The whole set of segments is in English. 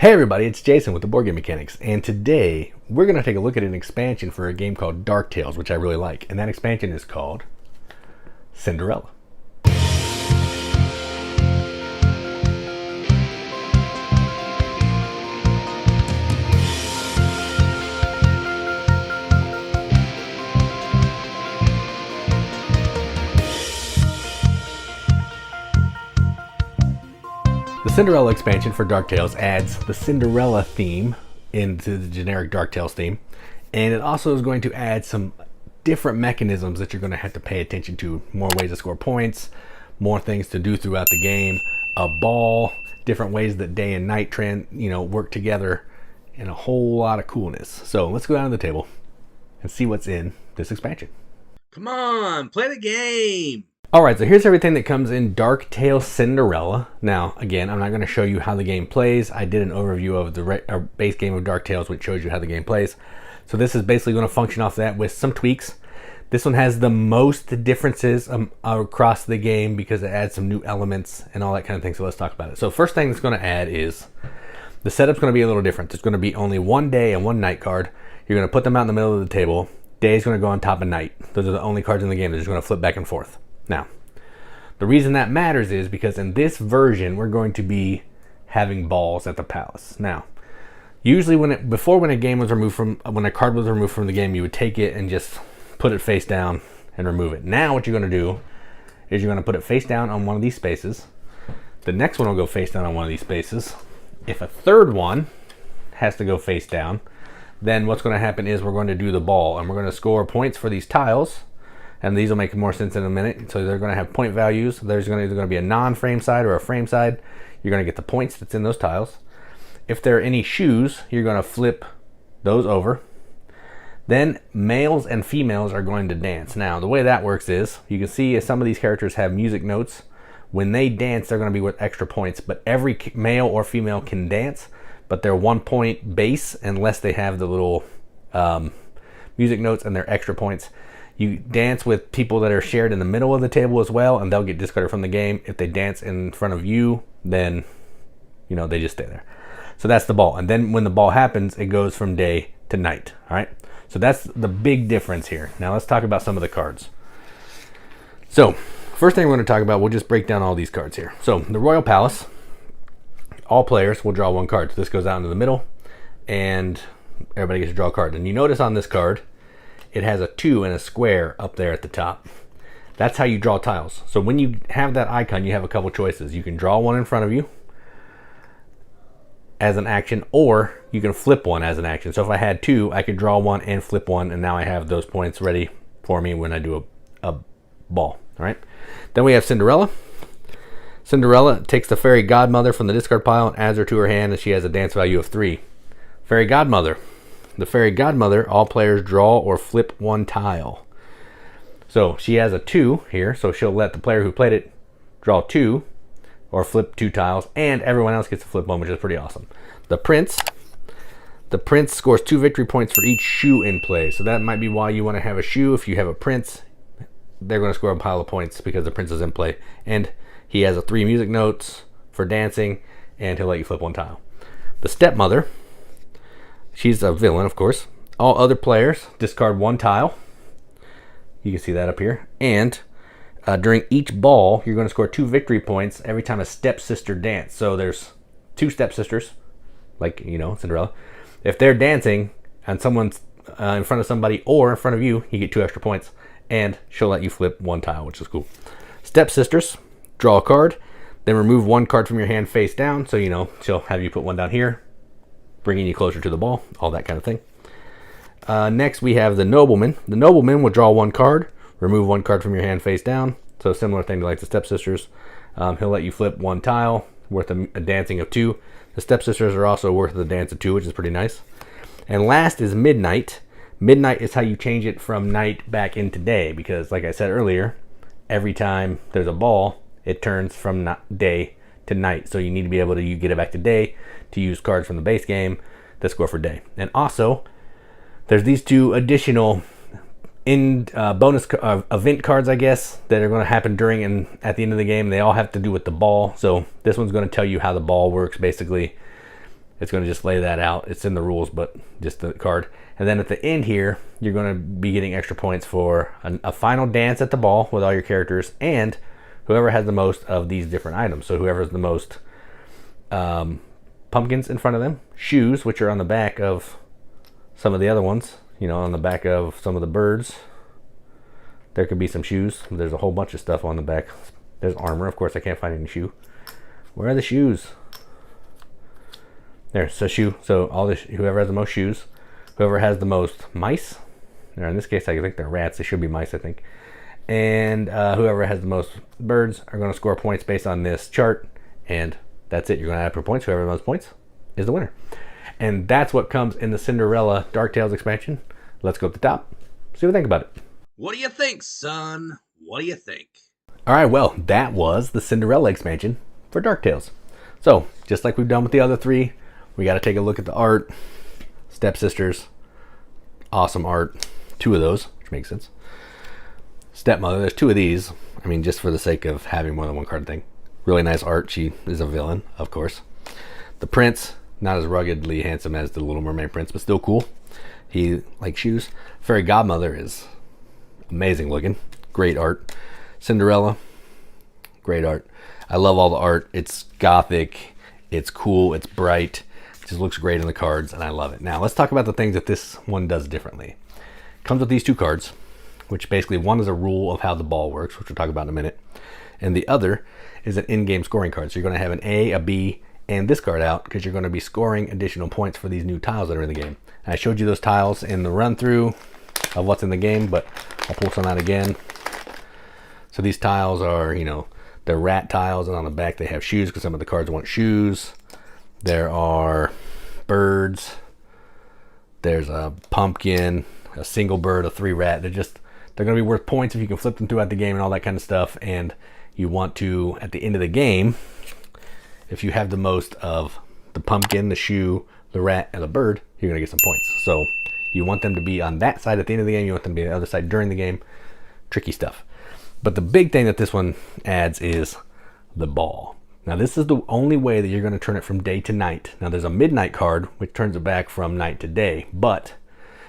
Hey everybody, it's Jason with the Boardgame Mechanics, and today we're going to take a look at an expansion for a game called Dark Tales, which I really like, and that expansion is called Cinderella. The Cinderella expansion for Dark Tales adds the Cinderella theme into the generic Dark Tales theme, and it also is going to add some different mechanisms that you're going to have to pay attention to. More ways to score points, more things to do throughout the game, a ball, different ways that day and night work together, and a whole lot of coolness. So let's go down to the table and see what's in this expansion. Come on, play the game. Alright, so here's everything that comes in Dark Tales Cinderella. Now, again, I'm not going to show you how the game plays. I did an overview of the base game of Dark Tales, which shows you how the game plays. So this is basically going to function off that with some tweaks. This one has the most differences across the game because it adds some new elements and all that kind of thing. So let's talk about it. So first thing it's going to add is the setup's going to be a little different. It's going to be only one day and one night card. You're going to put them out in the middle of the table. Day is going to go on top of night. Those are the only cards in the game that are just going to flip back and forth. Now, the reason that matters is because in this version, we're going to be having balls at the palace. Now, usually when a card was removed from the game, you would take it and just put it face down and remove it. Now, what you're going to do is you're going to put it face down on one of these spaces. The next one will go face down on one of these spaces. If a third one has to go face down, then what's going to happen is we're going to do the ball, and we're going to score points for these tiles. And these will make more sense in a minute. So they're going to have point values. There's either going to be a non-frame side or a frame side. You're going to get the points that's in those tiles. If there are any shoes, you're going to flip those over. Then males and females are going to dance. Now, the way that works is, you can see some of these characters have music notes. When they dance, they're going to be worth extra points. But every male or female can dance, but they're 1 point base unless they have the little music notes and they're extra points. You dance with people that are shared in the middle of the table as well, and they'll get discarded from the game. If they dance in front of you, then they just stay there. So that's the ball. And then when the ball happens, it goes from day to night. All right. So that's the big difference here. Now let's talk about some of the cards. So first thing we're going to talk about, we'll just break down all these cards here. So the Royal Palace, all players will draw one card. So this goes out into the middle, and everybody gets to draw a card. And you notice on this card, it has a 2 and a square up there at the top. That's how you draw tiles. So when you have that icon, you have a couple choices. You can draw one in front of you as an action, or you can flip one as an action. So if I had 2, I could draw one and flip one, and now I have those points ready for me when I do a ball. All right. Then we have Cinderella. Cinderella takes the fairy godmother from the discard pile and adds her to her hand, and she has a dance value of 3. Fairy godmother. The fairy godmother, all players draw or flip one tile. So she has a 2 here, so she'll let the player who played it draw 2 or flip 2 tiles, and everyone else gets to flip one, which is pretty awesome. The prince scores 2 victory points for each shoe in play. So that might be why you want to have a shoe. If you have a prince, they're going to score a pile of points because the prince is in play. And he has 3 music notes for dancing, and he'll let you flip one tile. The stepmother, she's a villain, of course. All other players discard 1 tile. You can see that up here. And during each ball, you're going to score 2 victory points every time a stepsister dance. So there's 2 stepsisters, like, Cinderella. If they're dancing and someone's in front of somebody or in front of you, you get 2 extra points. And she'll let you flip 1 tile, which is cool. Stepsisters, draw a card. Then remove 1 card from your hand face down. So, she'll have you put 1 down here, bringing you closer to the ball, all that kind of thing. Next, we have the nobleman. The nobleman will draw 1 card, remove 1 card from your hand face down. So similar thing to like the stepsisters. He'll let you flip 1 tile worth a dancing of 2. The stepsisters are also worth the dance of 2, which is pretty nice. And last is midnight. Midnight is how you change it from night back into day, because like I said earlier, every time there's a ball, it turns from day to night. So you need to be able to get it back to day to use cards from the base game that score for day. And also, there's these 2 additional bonus event cards, I guess, that are going to happen during and at the end of the game. They all have to do with the ball. So this one's going to tell you how the ball works, basically. It's going to just lay that out. It's in the rules, but just the card. And then at the end here, you're going to be getting extra points for a final dance at the ball with all your characters, and whoever has the most of these different items. So whoever has the most pumpkins in front of them, shoes, which are on the back of some of the other ones, you know, on the back of some of the birds. There could be some shoes. There's a whole bunch of stuff on the back. There's armor. Of course, I can't find any shoe. Where are the shoes? There, so shoe. So whoever has the most shoes, whoever has the most mice, or in this case, I think they're rats. They should be mice, I think. And whoever has the most birds are going to score points based on this chart. And that's it. You're going to add per points. Whoever has the most points is the winner. And that's what comes in the Cinderella Dark Tales expansion. Let's go up the top. See what I think about it. What do you think, son? What do you think? All right, well, that was the Cinderella expansion for Dark Tales. So, just like we've done with the other three, we got to take a look at the art. Stepsisters, awesome art. 2 of those, which makes sense. Stepmother, there's 2 of these. I mean, just for the sake of having more than one card thing. Really nice art. She is a villain, of course. The prince, not as ruggedly handsome as the Little Mermaid prince, but still cool. He likes shoes. Fairy Godmother is amazing looking. Great art. Cinderella, great art. I love all the art. It's gothic. It's cool. It's bright. It just looks great in the cards, and I love it. Now, let's talk about the things that this one does differently. It comes with these 2 cards, which basically one is a rule of how the ball works, which we'll talk about in a minute. And the other is an in-game scoring card. So you're going to have an A, a B, and this card out because you're going to be scoring additional points for these new tiles that are in the game. And I showed you those tiles in the run-through of what's in the game, but I'll pull some out again. So these tiles are, you know, they're rat tiles, and on the back they have shoes because some of the cards want shoes. There are birds. There's a pumpkin, a single bird, a 3 rat. They're going to be worth points if you can flip them throughout the game and all that kind of stuff. And you want to, at the end of the game, if you have the most of the pumpkin, the shoe, the rat, and the bird, you're going to get some points. So you want them to be on that side at the end of the game. You want them to be on the other side during the game. Tricky stuff. But the big thing that this one adds is the ball. Now, this is the only way that you're going to turn it from day to night. Now, there's a midnight card, which turns it back from night to day. But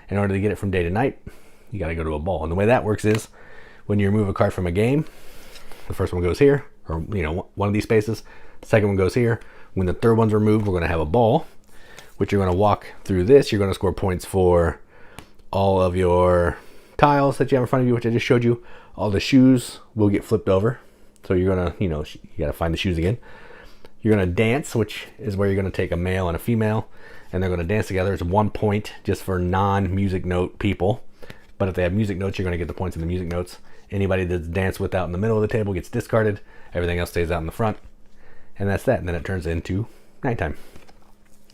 in order to get it from day to night, you got to go to a ball. And the way that works is when you remove a card from a game, the first one goes here, or, you know, one of these spaces. The second one goes here. When the third one's removed, we're going to have a ball, which you're going to walk through this. You're going to score points for all of your tiles that you have in front of you, which I just showed you. All the shoes will get flipped over. So you're going to, you know, you got to find the shoes again. You're going to dance, which is where you're going to take a male and a female, and they're going to dance together. It's 1 point just for non-music note people. But if they have music notes, you're going to get the points in the music notes. Anybody that's danced with out in the middle of the table gets discarded. Everything else stays out in the front. And that's that. And then it turns into nighttime.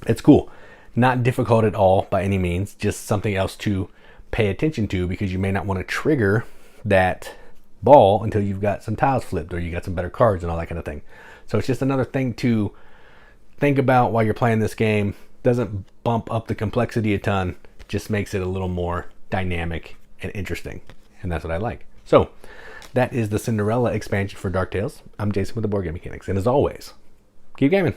It's cool. Not difficult at all by any means. Just something else to pay attention to, because you may not want to trigger that ball until you've got some tiles flipped or you got some better cards and all that kind of thing. So it's just another thing to think about while you're playing this game. Doesn't bump up the complexity a ton. Just makes it a little more dynamic and interesting. And that's what I like. So that is the Cinderella expansion for Dark Tales. I'm Jason with the Board Game Mechanics. And as always, keep gaming.